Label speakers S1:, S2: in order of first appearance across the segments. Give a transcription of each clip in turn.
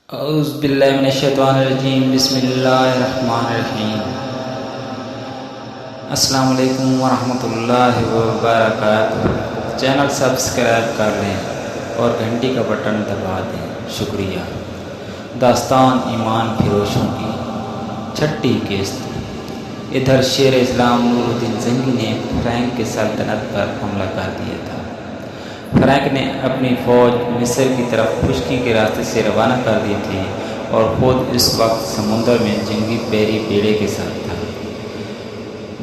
S1: اعوذ باللہ من الشیطان الرجیم، بسم اللہ الرحمن الرحیم۔ السلام علیکم ورحمۃ اللہ وبرکاتہ۔ چینل سبسکرائب کر لیں اور گھنٹی کا بٹن دبا دیں، شکریہ۔ داستان ایمان فروشوں کی چھٹی قسط۔ ادھر شیر اسلام نور الدین زنگی نے فرینک کی سلطنت پر حملہ کر دیا تھا۔ فرینک نے اپنی فوج مصر کی طرف خشکی کے راستے سے روانہ کر دی تھی اور خود اس وقت سمندر میں جنگی بحری بیڑے کے ساتھ تھا۔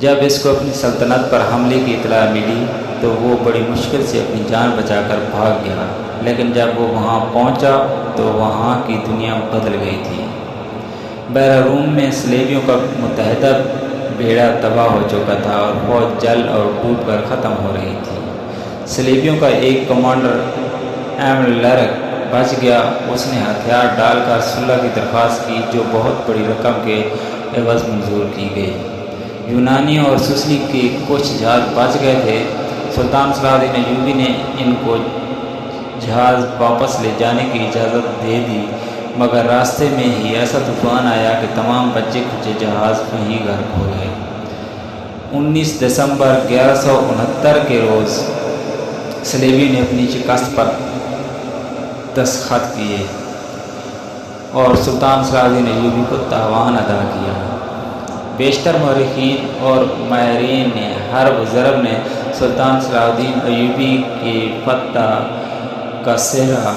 S1: جب اس کو اپنی سلطنت پر حملے کی اطلاع ملی تو وہ بڑی مشکل سے اپنی جان بچا کر بھاگ گیا، لیکن جب وہ وہاں پہنچا تو وہاں کی دنیا بدل گئی تھی۔ بحر روم میں صلیبیوں کا متحدہ بیڑا تباہ ہو چکا تھا اور فوج جل اور ڈوب کر ختم ہو رہی تھی۔ صلیبیوں کا ایک کمانڈر ایملرک بچ گیا۔ اس نے ہتھیار ڈال کر صلح کی درخواست کی جو بہت بڑی رقم کے عوض منظور کی گئی۔ یونانی اور سسلی کے کچھ جہاز بچ گئے تھے۔ سلطان صلاح الدین ایوبی نے ان کو جہاز واپس لے جانے کی اجازت دے دی، مگر راستے میں ہی ایسا طوفان آیا کہ تمام بچے کھچے جہاز وہیں غرق ہو گئے۔ 19 دسمبر 1169 کے روز صلیبی نے اپنی شکست پر دستخط کیے اور سلطان صلاح الدین ایوبی کو تاوان ادا کیا۔ بیشتر مورخین اور ماہرین نے حرب و ضرب نے سلطان صلاح الدین ایوبی کے فتح کا سہرا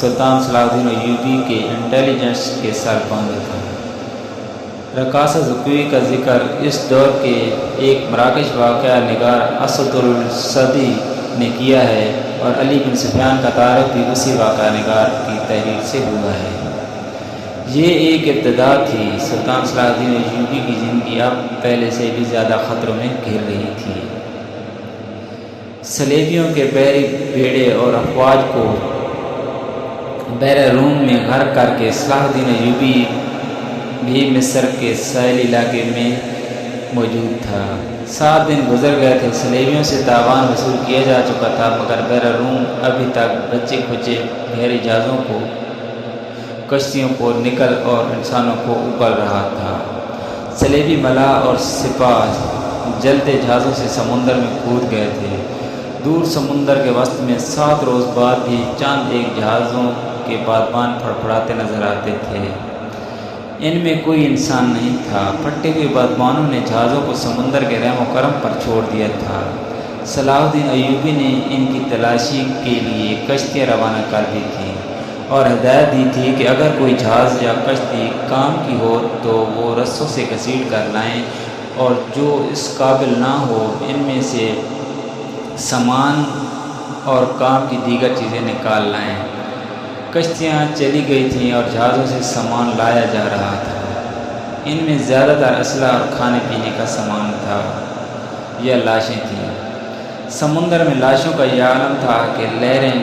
S1: سلطان صلاح الدین ایوبی کے انٹیلیجنس کے سر باندھا تھا۔ رقاصہ زکوی کا ذکر اس دور کے ایک مراکش واقعہ نگار اسد الصدی نے کیا ہے اور علی بن سفیان کا تعارف بھی اسی واقعہ نگار کی تحریر سے ہوا ہے۔ یہ ایک ابتدا تھی۔ سلطان صلاح الدین ایوبی کی زندگی اب پہلے سے بھی زیادہ خطروں میں گھر رہی تھی۔ صلیبیوں کے بحری بیڑے اور افواج کو بحر روم میں غرق کر کے صلاح الدین ایوبی بھی مصر کے ساحلی علاقے میں موجود تھا۔ 7 دن گزر گئے تھے۔ صلیبیوں سے تاوان وصول کیا جا چکا تھا، مگر بحر روم ابھی تک بچے کھچے بحری جہازوں کو، کشتیوں کو نکل اور انسانوں کو ابل رہا تھا۔ صلیبی ملاح اور سپاہ جلتے جہازوں سے سمندر میں کود گئے تھے۔ دور سمندر کے وسط میں 7 روز بعد بھی چند ایک جہازوں کے بادبان پھڑپھڑاتے نظر آتے تھے۔ ان میں کوئی انسان نہیں تھا۔ پھٹے ہوئے بادبانوں نے جہازوں کو سمندر کے رحم و کرم پر چھوڑ دیا تھا۔ صلاح الدین ایوبی نے ان کی تلاشی کے لیے کشتیاں روانہ کر دی تھیں اور ہدایت دی تھی کہ اگر کوئی جہاز یا کشتی کام کی ہو تو وہ رسوں سے گھسیٹ کر لائیں اور جو اس قابل نہ ہو ان میں سے سامان اور کام کی دیگر چیزیں نکال لائیں۔ کشتیاں چلی گئی تھیں اور جہازوں سے سامان لایا جا رہا تھا۔ ان میں زیادہ تر اسلحہ اور کھانے پینے کا سامان تھا یا لاشیں تھیں۔ سمندر میں لاشوں کا یہ عالم تھا کہ لہریں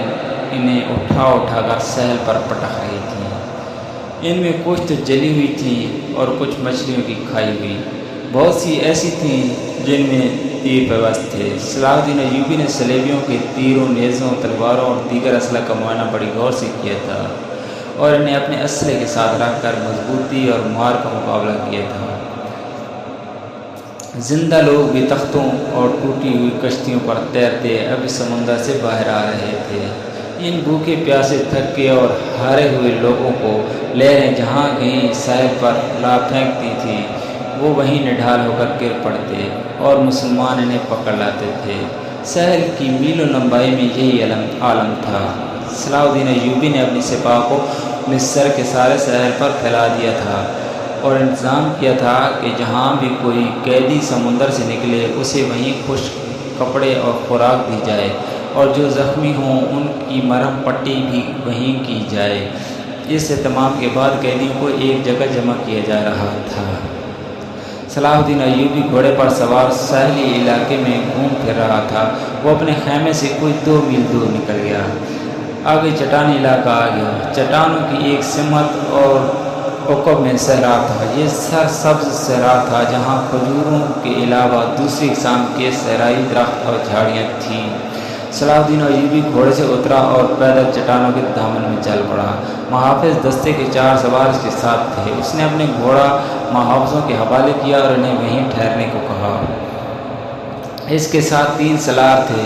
S1: انہیں اٹھا اٹھا کر ساحل پر پٹک رہی تھیں۔ ان میں کچھ تو جلی ہوئی تھیں اور کچھ مچھلیوں کی کھائی ہوئی۔ بہت سی ایسی تھیں جن میں تیر پیوست تھے۔ صلاح الدین ایوبی نے صلیبیوں کے تیروں، نیزوں، تلواروں اور دیگر اسلحہ کا معائنہ بڑی غور سے کیا تھا اور انہیں اپنے اسلحے کے ساتھ رکھ کر مضبوطی اور مہار کا مقابلہ کیا تھا۔ زندہ لوگ بھی تختوں اور ٹوٹی ہوئی کشتیوں پر تیرتے ابھی سمندر سے باہر آ رہے تھے۔ ان بھوکے پیاسے، تھکے اور ہارے ہوئے لوگوں کو لہریں جہاں کہیں ساحل پر لا پھینکتی تھیں وہ وہیں نڈھال ہو کر گر پڑتے اور مسلمان انہیں پکڑ لاتے تھے۔ ساحل کی میلوں لمبائی میں یہی عالم تھا۔ صلاح الدین ایوبی نے اپنی سپاہ کو مصر کے سارے ساحل پر پھیلا دیا تھا اور انتظام کیا تھا کہ جہاں بھی کوئی قیدی سمندر سے نکلے اسے وہیں خشک کپڑے اور خوراک دی جائے اور جو زخمی ہوں ان کی مرہم پٹی بھی وہیں کی جائے۔ اس اہتمام کے بعد قیدیوں کو ایک جگہ جمع کیا جا رہا تھا۔ صلاح الدین ایوبی گھوڑے پر سوار ساحلی علاقے میں گھوم پھر رہا تھا۔ وہ اپنے خیمے سے کوئی 2 میل دور نکل گیا۔ آگے چٹانی علاقہ آ گیا۔ چٹانوں کی ایک سمت اور عقب میں صحرا تھا۔ یہ سرسبز صحرا تھا جہاں کھجوروں کے علاوہ دوسری اقسام کے صحرائی درخت اور جھاڑیاں تھیں۔ صلاح الدین ایوبی گھوڑے سے اترا اور پیدل چٹانوں کے دامن میں چل پڑا۔ محافظ دستے کے 4 سوار اس کے ساتھ تھے۔ اس نے اپنے گھوڑا محافظوں کے حوالے کیا اور انہیں وہیں ٹھہرنے کو کہا۔ اس کے ساتھ 3 سالار تھے،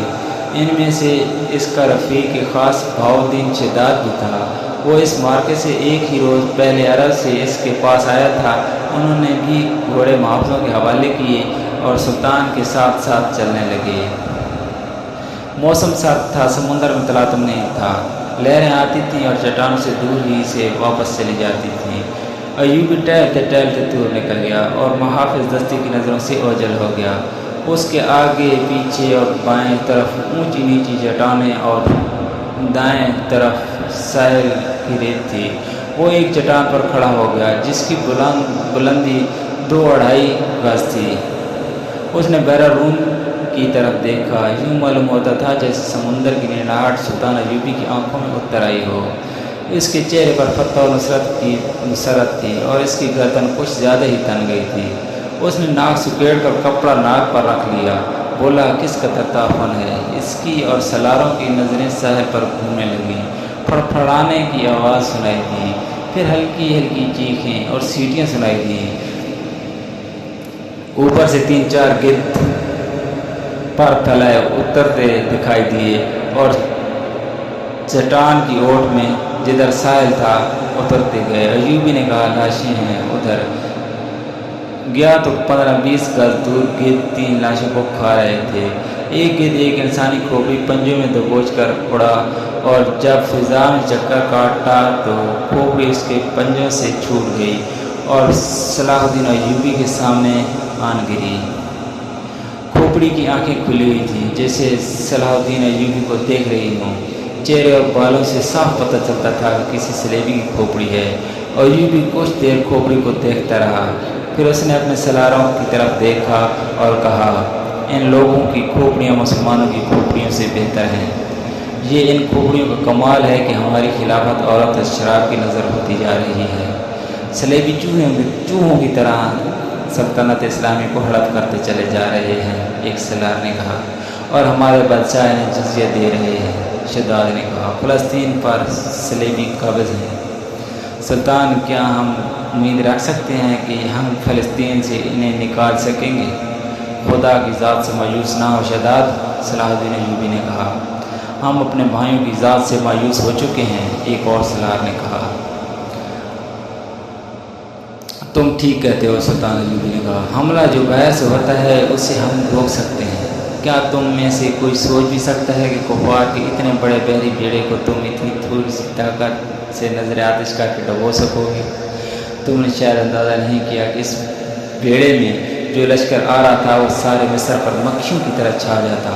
S1: ان میں سے اس کا رفیق خاص بہاؤالدین شداد بھی تھا۔ وہ اس مارکے سے ایک ہی روز پہلے عرب سے اس کے پاس آیا تھا۔ انہوں نے بھی گھوڑے محافظوں کے حوالے کیے اور سلطان کے ساتھ ساتھ چلنے لگے۔ موسم سرد تھا، سمندر میں تلاطم نہیں تھا، لہریں آتی تھیں اور چٹانوں سے دور ہی سے واپس چلی جاتی تھیں۔ ایوبی ٹہلتے ٹہلتے دور نکل گیا اور محافظ دستے کی نظروں سے اوجھل ہو گیا۔ اس کے آگے پیچھے اور بائیں طرف اونچی نیچی چٹانیں اور دائیں طرف ساحل کی ریت تھی۔ وہ ایک چٹان پر کھڑا ہو گیا جس کی بلندی 2-2.5 گز تھی۔ اس نے بحر روم کی طرف دیکھا۔ یوں معلوم ہوتا تھا جیسے سمندر کی نناہٹ سلطان ایوبی کی آنکھوں میں اتر آئی ہو۔ اس کے چہرے پر فتح و نصرت کی مسرت تھی اور اس کی گردن کچھ زیادہ ہی تن گئی تھی۔ اس نے ناک سکیڑ کر کپڑا ناک پر رکھ لیا، بولا کس کا ترتافن ہے۔ اس کی اور سالاروں کی نظریں ساحل پر گھومنے لگیں۔ پھڑپھڑانے کی آواز سنائی دی، پھر ہلکی ہلکی چیخیں اور سیٹیاں سنائی دیں۔ اوپر سے 3-4 گدھ پر پھیلائے اترتے دکھائی دیے اور چٹان کی اوٹ میں جدھر ساحل تھا اترتے گئے۔ ایوبی نے کہا لاشیں ہیں۔ ادھر گیا تو 15-20 گز دور گدھ 3 لاشوں کو کھا رہے تھے۔ ایک گدھ ایک انسانی کھوپڑی پنجوں میں دبوچ کر اڑا اور جب فضا میں چکر کاٹا تو کھوپڑی اس کے پنجوں سے چھوٹ گئی اور صلاح الدین ایوبی کے سامنے آن گری۔ کھوپڑی کی آنکھیں کھلی ہوئی تھیں جیسے صلاح الدین ایوبی کو دیکھ رہی ہوں۔ چہرے اور بالوں سے صاف پتہ چلتا تھا کہ کسی سلیبی کی کھوپڑی ہے۔ ایوبی کچھ دیر کھوپڑی کو دیکھتا رہا، پھر اس نے اپنے سالاروں کی طرف دیکھا اور کہا ان لوگوں کی کھوپڑیاں مسلمانوں کی کھوپڑیوں سے بہتر ہیں۔ یہ ان کھوپڑیوں کا کمال ہے کہ ہماری خلافت عورت اور شراب کی نظر ہوتی جا رہی ہے۔ سلیبی چوہوں کی طرح سلطنت اسلامی کو ہڑپ کرتے چلے جا رہے ہیں، ایک سالار نے کہا، اور ہمارے بادشاہ انہیں جزیہ دے رہے ہیں۔ شداد نے کہا فلسطین پر سلیبی قابض ہیں۔ سلطان کیا ہم امید رکھ سکتے ہیں کہ ہم فلسطین سے انہیں نکال سکیں گے؟ خدا کی ذات سے مایوس نہ ہو شداد، صلاح الدین ایوبی نے کہا۔ ہم اپنے بھائیوں کی ذات سے مایوس ہو چکے ہیں، ایک اور سالار نے کہا۔ تم ٹھیک کہتے ہو، سلطان ایوبی نے کہا، حملہ جو باہر سے ہوتا ہے اسے ہم روک سکتے ہیں۔ کیا تم میں سے کوئی سوچ بھی سکتا ہے کہ کفار کے اتنے بڑے بحری بیڑے کو تم اتنی تھوڑی سی طاقت سے نظر آتش کر کے ڈبو سکو گے؟ تم نے شاید اندازہ نہیں کیا کہ اس بیڑے میں جو لشکر آ رہا تھا وہ سارے مصر پر مکھیوں کی طرح چھا جاتا۔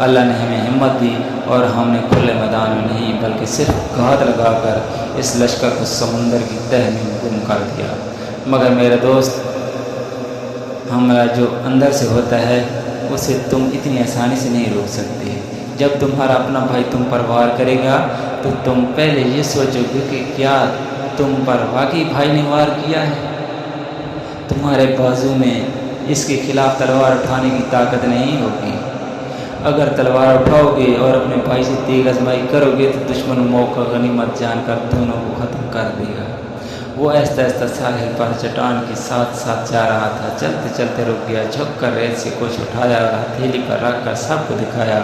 S1: اللہ نے ہمیں ہمت دی اور ہم نے کھلے میدان میں نہیں بلکہ صرف گھات لگا کر اس لشکر کو سمندر کی تہ میں گم کر دیا۔ مگر میرے دوست، حملہ جو اندر سے ہوتا ہے اسے تم اتنی آسانی سے نہیں روک سکتے۔ جب تمہارا اپنا بھائی تم پر وار کرے گا تو تم پہلے یہ سوچو گے کہ کیا تم پر واقعی بھائی نے وار کیا ہے۔ تمہارے بازو میں اس کے خلاف تلوار اٹھانے کی طاقت نہیں ہوگی۔ اگر تلوار اٹھاؤ گے اور اپنے بھائی سے تیغ آزمائی کرو گے تو دشمن موقع غنیمت جان کر دونوں کو ختم کر دے گا۔ وہ آہستہ آہستہ ساحل پر چٹان کے ساتھ ساتھ جا رہا تھا۔ چلتے چلتے رک گیا، جھک کر ریت سے کچھ اٹھایا اور ہتھیلی پر رکھ کر سب کو دکھایا۔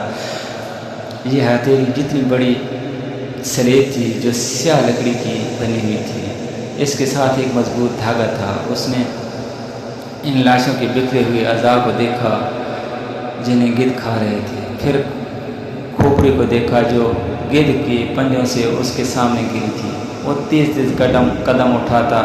S1: یہ ہتھیلی جتنی بڑی سلیب تھی جو سیاہ لکڑی کی بنی ہوئی تھی، اس کے ساتھ ایک مضبوط دھاگا تھا۔ اس نے ان لاشوں کے بکھرے ہوئے اعضاء کو دیکھا جنہیں گدھ کھا رہے تھے، پھر کھوپڑی کو دیکھا جو گدھ کے پنجوں سے اس کے سامنے گری تھی۔ وہ تیز تیز قدم اٹھاتا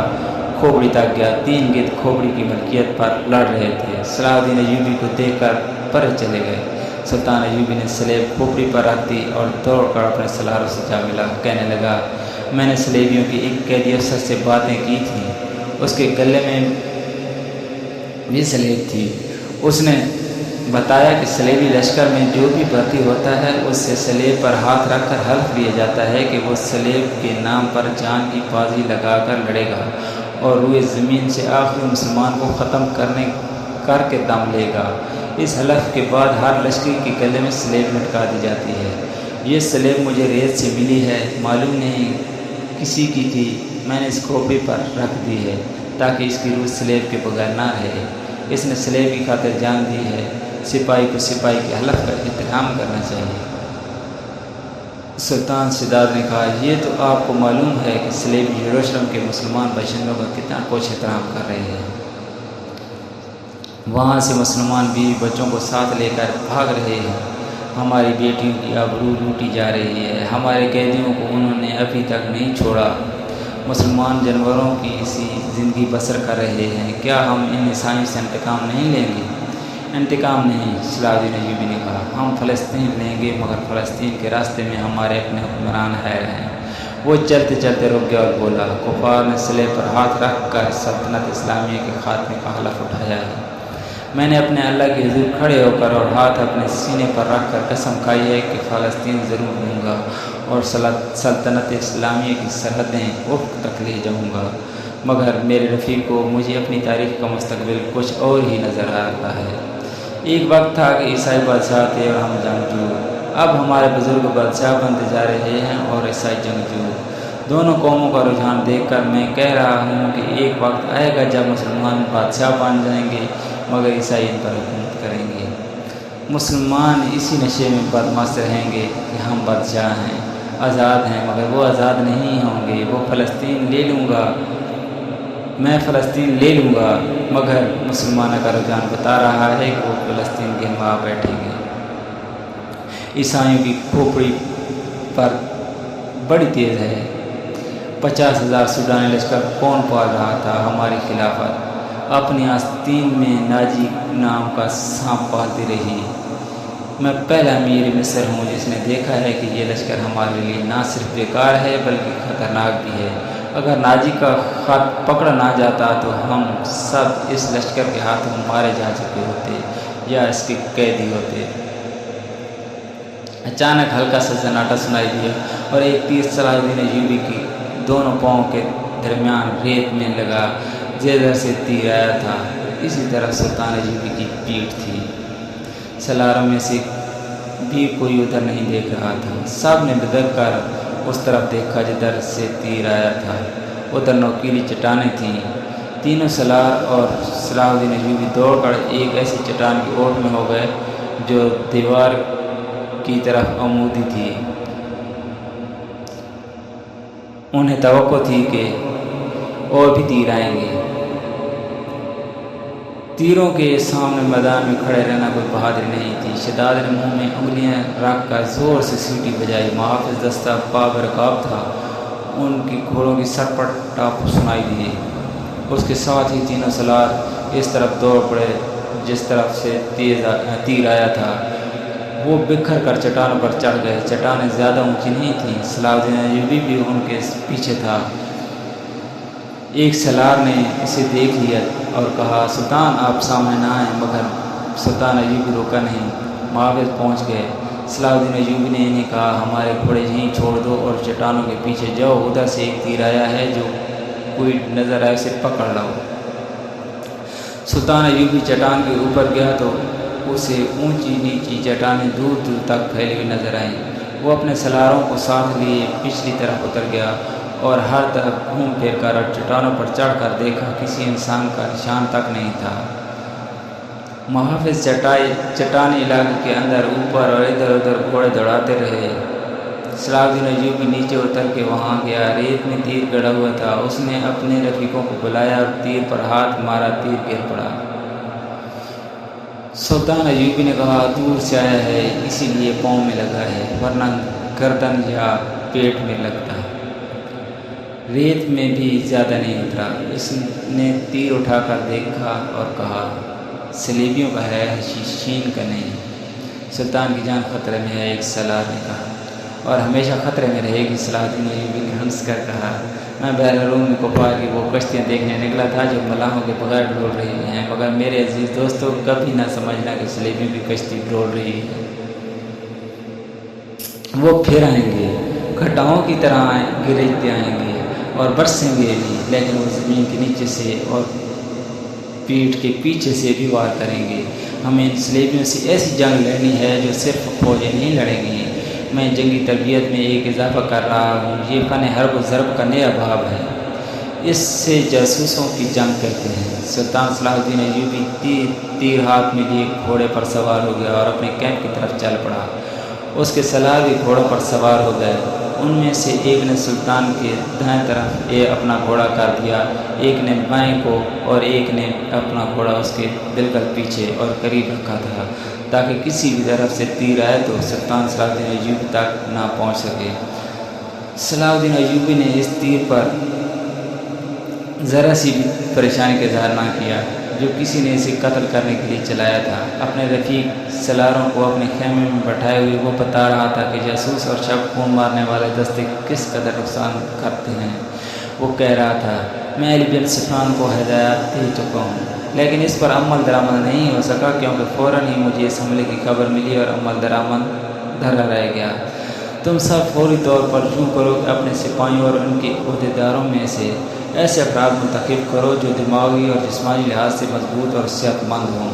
S1: کھوپڑی تک گیا۔ 3 گدھ کھوپڑی کی ملکیت پر لڑ رہے تھے۔ صلاح الدین ایوبی کو دیکھ کر پرے چلے گئے۔ سلطان ایوبی نے سلیب کھوپڑی پر رکھ دی اور دوڑ کر اپنے سالاروں سے جا ملا۔ کہنے لگا میں نے سلیبیوں کے ایک قیدی افسر سے باتیں کی تھیں، اس کے گلے میں بھی سلیب تھی۔ اس نے بتایا کہ سلیبی لشکر میں جو بھی بھرتی ہوتا ہے اس سے سلیب پر ہاتھ رکھ کر حلف لیا جاتا ہے کہ وہ سلیب کے نام پر جان کی بازی لگا کر لڑے گا اور روئے زمین سے آخری مسلمان کو ختم کر کے دم لے گا۔ اس حلف کے بعد ہر لشکر کے گلے میں سلیب لٹکا دی جاتی ہے۔ یہ سلیب مجھے ریت سے ملی ہے، معلوم نہیں کسی کی تھی، میں نے اس کھوپڑی پر رکھ دی ہے تاکہ اس کی روح سلیب کے بغیر نہ رہے۔ اس نے سلیب کی خاطر جان دی ہے، سپاہی کو سپاہی کے حلف کا احترام کرنا چاہیے۔ سلطان شداد نے کہا، یہ تو آپ کو معلوم ہے کہ سلیب یروشلم کے مسلمان باشندوں کا کتنا کچھ احترام کر رہے ہیں۔ وہاں سے مسلمان بیوی بچوں کو ساتھ لے کر بھاگ رہے ہیں، ہماری بیٹیوں کی آبرو لوٹی جا رہی ہے، ہمارے قیدیوں کو انہوں نے ابھی تک نہیں چھوڑا، مسلمان جانوروں کی اسی زندگی بسر کر رہے ہیں، کیا ہم ان عیسائیوں سے انتقام نہیں لیں گے؟ انتقام نہیں، صلاح الدین ایوبی نے کہا، ہم فلسطین لیں گے، مگر فلسطین کے راستے میں ہمارے اپنے حکمران ہیں۔ وہ چلتے چلتے رک گیا اور بولا، کفار نے سلیب پر ہاتھ رکھ کر سلطنت اسلامیہ کے خاتمے کا حلف اٹھایا ہے۔ میں نے اپنے اللہ کے حضور کھڑے ہو کر اور ہاتھ اپنے سینے پر رکھ کر قسم کھائی ہے کہ فلسطین ضرور لوں گا اور سلطنت اسلامیہ کی سرحدیں افق تک لے جاؤں گا، مگر میرے رفیق کو مجھے اپنی تاریخ کا مستقبل کچھ اور ہی نظر آتا ہے۔ ایک وقت تھا کہ عیسائی بادشاہ تھے اور ہم جنگجو، اب ہمارے بزرگ بادشاہ بنتے جا رہے ہیں اور عیسائی جنگجو۔ دونوں قوموں کا رجحان دیکھ کر میں کہہ رہا ہوں کہ ایک وقت آئے گا جب مسلمان بادشاہ بن جائیں گے مگر عیسائی ان پر حکومت کریں گے۔ مسلمان اسی نشے میں بدمست رہیں گے کہ ہم بادشاہ ہیں، آزاد ہیں، مگر وہ آزاد نہیں ہوں گے۔ وہ فلسطین لے لوں گا، میں فلسطین لے لوں گا، مگر مسلمانوں کا رجحان بتا رہا ہے کہ وہ فلسطین کے ماں بیٹھیں گے۔ عیسائیوں کی کھوپڑی پر بڑی تیز ہے۔ 50,000 سوڈانی لشکر کون پال رہا تھا؟ ہماری خلافت اپنی آستین میں ناجی نام کا سانپ پالتی رہی۔ میں پہلا امیر مصر ہوں جس نے دیکھا ہے کہ یہ لشکر ہمارے لیے نہ صرف بیکار ہے بلکہ خطرناک بھی ہے۔ اگر ناجی کا خط پکڑا نہ جاتا تو ہم سب اس لشکر کے ہاتھوں مارے جا چکے ہوتے یا اس کے قیدی ہوتے۔ اچانک ہلکا سا سناٹا سنائی دیا اور ایک تیر صلاح الدین ایوبی کی دونوں پاؤں کے درمیان ریت میں لگا، جدھر سے تیر آیا تھا اسی طرف سلطان ایوبی کی پیٹھ تھی۔ سلاروں میں سے بھی کوئی ادھر نہیں دیکھ رہا تھا، سب نے بدک کر اس طرف دیکھا جدھر سے تیر آیا تھا۔ ادھر نوکیلی چٹانیں تھیں۔ تینوں سلار اور صلاح الدین ایوبی دوڑ کر ایک ایسی چٹان کی اوٹ میں ہو گئے جو دیوار کی طرف عمودی تھی۔ انہیں توقع تھی کہ اور بھی تیر آئیں گے۔ تیروں کے سامنے میدان میں کھڑے رہنا کوئی بہادری نہیں تھی۔ شداد نے منہ میں انگلیاں رکھ کر زور سے سیٹی بجائی۔ محافظ دستہ بابرکاب تھا، ان کی گھوڑوں کی سرپٹ ٹاپ سنائی دی۔ اس کے ساتھ ہی تینوں سلار اس طرف دوڑ پڑے جس طرف سے تیر آیا تھا۔ وہ بکھر کر چٹانوں پر چڑھ گئے۔ چٹانیں زیادہ اونچی نہیں تھیں، صلاح الدین ایوبی بھی ان کے پیچھے تھا۔ ایک سلار نے اسے دیکھ لیا اور کہا، سلطان آپ سامنے نہ آئیں، مگر سلطان ایوبی روکا نہیں۔ محافظ پہنچ گئے۔ صلاح الدین ایوبی نے انہیں کہا، ہمارے گھوڑے یہیں چھوڑ دو اور چٹانوں کے پیچھے جاؤ، ادھر سے ایک تیر آیا ہے، جو کوئی نظر آئے اسے پکڑ لاؤ۔ سلطان ایوبی چٹان کے اوپر گیا تو اسے اونچی نیچی چٹانیں دور دور تک پھیلی ہوئی نظر آئیں۔ وہ اپنے سلاروں کو ساتھ لیے پچھلی طرف اتر گیا اور ہر طرف گھوم پھر کر اور چٹانوں پر چڑھ کر دیکھا، کسی انسان کا نشان تک نہیں تھا۔ محافظ چٹانی علاقے کے اندر اوپر اور ادھر ادھر گھوڑے دوڑاتے رہے۔ صلاح الدین ایوبی نیچے اتر کے وہاں گیا، ریت میں تیر گڑا ہوا تھا۔ اس نے اپنے رفیقوں کو بلایا اور تیر پر ہاتھ مارا، تیر گر پڑا۔ سلطان ایوبی نے کہا، دور سے آیا ہے اسی لیے پاؤں میں لگا ہے، ورنہ گردن یا پیٹ میں لگتا۔ ریت میں بھی زیادہ نہیں اترا۔ اس نے تیر اٹھا کر دیکھا اور کہا، صلیبیوں کا ہے، حشیشین کا نہیں۔ سلطان کی جان خطرے میں ہے، ایک سلار نے کہا، اور ہمیشہ خطرے میں رہے گی۔ صلاح الدین ایوبی نے ہنس کر کہا، میں بحر روم میں کفار کی وہ کشتیاں دیکھنے نکلا تھا جو ملاحوں کے بغیر ڈول رہی ہیں، مگر میرے عزیز دوستو، کبھی نہ سمجھنا کہ صلیبیوں کی کشتی ڈول رہی ہے۔ وہ پھر آئیں گے، گھٹاؤں کی طرح گرجتے آئیں گے اور برسیں گے بھی، لیکن وہ زمین کے نیچے سے اور پیٹھ کے پیچھے سے بھی وار کریں گے۔ ہمیں سلیبیوں سے ایسی جنگ لڑنی ہے جو صرف فوجیں نہیں لڑیں گی۔ میں جنگی تربیت میں ایک اضافہ کر رہا ہوں، یہ فن حرب و ضرب کا نیا باب ہے۔ اس سے جاسوسوں کی جنگ کہتے ہیں۔ سلطان صلاح الدین ایوبی تیر ہاتھ میں لیے گھوڑے پر سوار ہو گیا اور اپنے کیمپ کی طرف چل پڑا۔ اس کے سالار بھی گھوڑوں پر سوار ہو گئے۔ ان میں سے ایک نے سلطان کے دائیں طرف اپنا گھوڑا کر دیا، ایک نے بائیں کو، اور ایک نے اپنا گھوڑا اس کے بالکل پیچھے اور قریب رکھا تھا تاکہ کسی بھی طرف سے تیر آئے تو سلطان صلاح الدین ایوبی تک نہ پہنچ سکے۔ صلاح الدین ایوبی نے اس تیر پر ذرا سی بھی پریشانی کا اظہار نہ کیا جو کسی نے اسے قتل کرنے کے لیے چلایا تھا۔ اپنے رفیق سالاروں کو اپنے خیمے میں بٹھائے ہوئے وہ بتا رہا تھا کہ جاسوس اور شب خون مارنے والے دستے کس قدر نقصان کرتے ہیں۔ وہ کہہ رہا تھا، میں علی بن صفوان کو ہدایات دے چکا ہوں، لیکن اس پر عمل درآمد نہیں ہو سکا کیونکہ فوراً ہی مجھے اس حملے کی خبر ملی اور عمل درآمد دھرا رہ گیا۔ تم سب فوری طور پر یوں کرو کہ اپنے سپاہیوں اور ان کے عہدیداروں میں سے ایسے افراد منتخب کرو جو دماغی اور جسمانی لحاظ سے مضبوط اور صحت مند ہوں،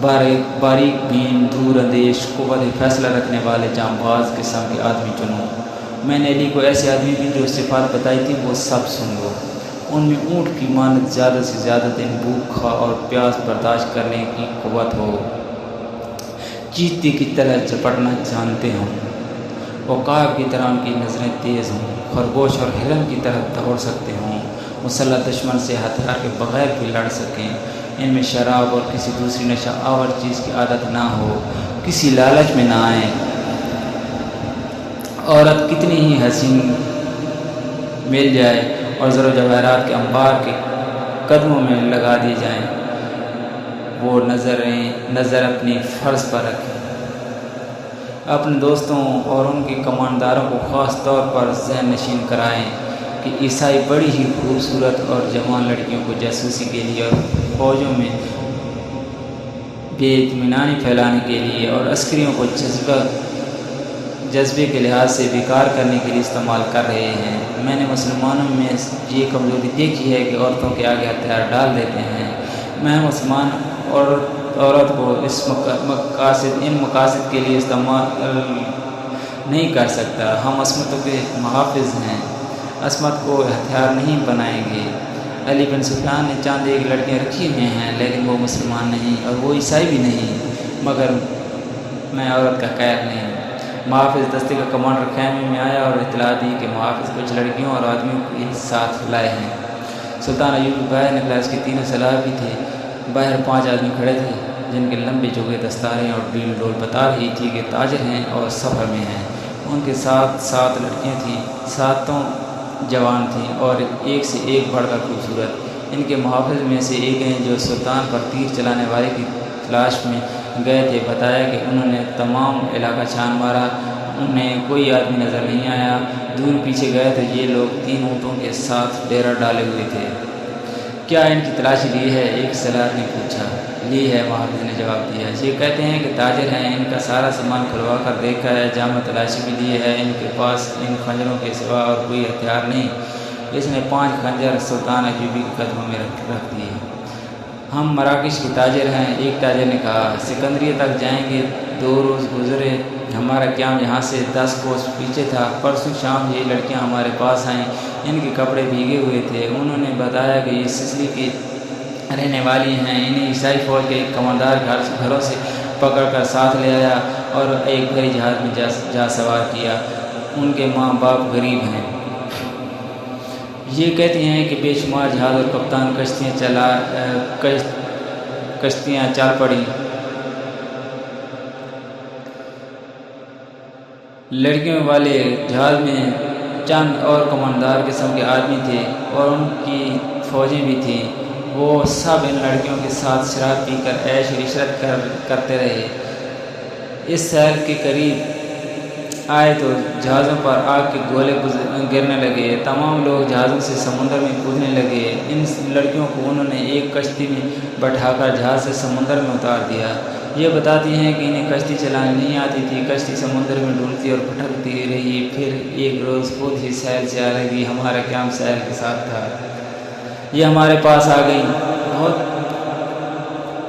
S1: باریک بین، دور اندیش، قوت فیصلہ رکھنے والے جانباز قسم کے آدمی چنو۔ میں نے علی کو ایسے آدمی کی جو صفات بتائی تھی وہ سب سن لو۔ ان میں اونٹ کی مانند زیادہ سے زیادہ دن بھوک اور پیاس برداشت کرنے کی قوت ہو، چیتے کی طرح جپٹنا جانتے ہوں، عقاب کی طرح ان کی نظریں تیز ہوں، خرگوش اور ہرن کی طرح دوڑ سکتے ہوں، مسلح دشمن سے ہتھیار کے بغیر بھی لڑ سکیں، ان میں شراب اور کسی دوسری نشہ آور چیز کی عادت نہ ہو، کسی لالچ میں نہ آئیں۔ عورت کتنی ہی حسین مل جائے اور زر و جواہرات کے انبار کے قدموں میں لگا دی جائیں، وہ نظر اپنی فرض پر رکھیں۔ اپنے دوستوں اور ان کے کمانداروں کو خاص طور پر ذہن نشین کرائیں کہ عیسائی بڑی ہی خوبصورت اور جوان لڑکیوں کو جاسوسی کے لیے اور فوجوں میں بے اطمینانی پھیلانے کے لیے اور عسکریوں کو جذبے کے لحاظ سے بیکار کرنے کے لیے استعمال کر رہے ہیں۔ میں نے مسلمانوں میں یہ کمزوری دیکھی ہے کہ عورتوں کے آگے ہتھیار ڈال دیتے ہیں۔ میں مسلمان عورت کو ان مقاصد کے لیے استعمال نہیں کر سکتا۔ ہم عصمتوں کے محافظ ہیں، عصمت کو ہتھیار نہیں بنائیں گے۔ علی بن صفوان نے چاند ایک لڑکیاں رکھی ہوئی ہیں لیکن وہ مسلمان نہیں اور وہ عیسائی بھی نہیں، مگر میں عورت کا قید نہیں۔ محافظ دستے کا کمانڈر خیمے میں آیا اور اطلاع دی کہ محافظ کچھ لڑکیوں اور آدمیوں کے ساتھ لائے ہیں۔ سلطان ایوبی باہر نکلا، اس کے تینوں سالار بھی تھے۔ باہر 5 آدمی کھڑے تھے جن کے لمبے چوگے دستاریں اور ڈیل ڈول بتا رہی تھی کہ تاجر ہیں اور سفر میں ہیں۔ ان کے ساتھ 7 لڑکیاں تھیں، 7 جوان تھیں اور ایک سے ایک بڑھ کر خوبصورت۔ ان کے محافظ میں سے ایک ہیں جو سلطان پر تیر چلانے والے کی تلاش میں گئے تھے، بتایا کہ انہوں نے تمام علاقہ چھان مارا، انہیں کوئی آدمی نظر نہیں آیا۔ دور پیچھے گئے تو یہ لوگ 3 اونٹوں کے ساتھ ڈیرا ڈالے ہوئے تھے۔ کیا ان کی تلاشی لی ہے؟ ایک سالار نے پوچھا۔ لی ہے، محافظ نے جواب دیا۔ یہ کہتے ہیں کہ تاجر ہیں، ان کا سارا سامان کھلوا کر دیکھا ہے، جامع تلاشی بھی لی ہے، ان کے پاس ان خنجروں کے سوا اور کوئی ہتھیار نہیں۔ اس نے 5 خنجر سلطان ایوبی کے قدموں میں رکھ دیے۔ ہم مراکش کے تاجر ہیں، ایک تاجر نے کہا۔ سکندریہ تک جائیں گے 2 روز گزرے، ہمارا قیام یہاں سے 10 کوس پیچھے تھا۔ پرسوں شام یہ لڑکیاں ہمارے پاس آئیں، ان کے کپڑے بھیگے ہوئے تھے۔ انہوں نے بتایا کہ یہ سسلی کی رہنے والی ہیں، انہیں عیسائی فوج کے ایک کماندار گھروں سے پکڑ کر ساتھ لے آیا اور ایک بھری جہاز میں جا سوار کیا۔ ان کے ماں باپ غریب ہیں۔ یہ کہتی ہیں کہ بے شمار جہاز اور کپتان کشتیاں چل پڑیں۔ لڑکیوں والے جہاز میں چند اور کماندار قسم کے آدمی تھے اور ان کی فوجیں بھی تھیں۔ وہ سب ان لڑکیوں کے ساتھ شراب پی کر عیش و عشرت کرتے رہے۔ اس سیل کے قریب آئے تو جہازوں پر آگ کے گولے گرنے لگے، تمام لوگ جہازوں سے سمندر میں کودنے لگے۔ ان لڑکیوں کو انہوں نے ایک کشتی میں بٹھا کر جہاز سے سمندر میں اتار دیا۔ یہ بتاتی ہیں کہ انہیں کشتی چلانے نہیں آتی تھی، کشتی سمندر میں ڈولتی اور بھٹکتی رہی، پھر ایک روز خود ہی سیل سے آ لگی۔ ہمارا قیام سیل کے ساتھ تھا، یہ ہمارے پاس آ گئی،